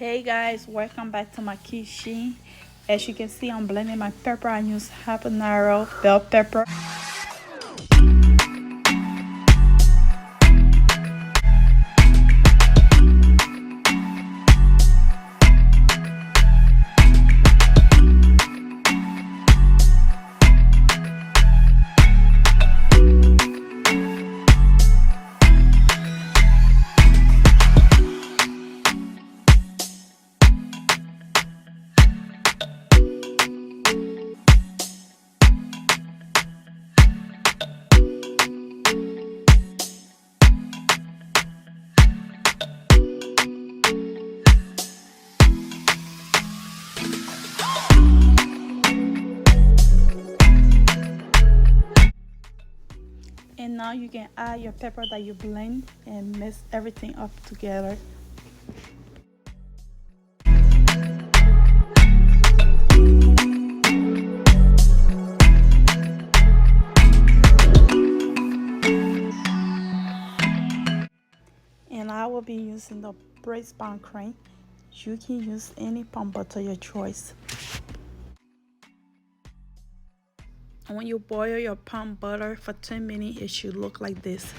Hey guys, welcome back to my kitchen. As you can see, I'm blending my pepper. I use habanero bell pepper. And now you can add your pepper that you blend and mix everything up together. And I will be using the braised pound cream. You can use any palm butter your choice. And when you boil your palm butter for 10 minutes, it should look like this.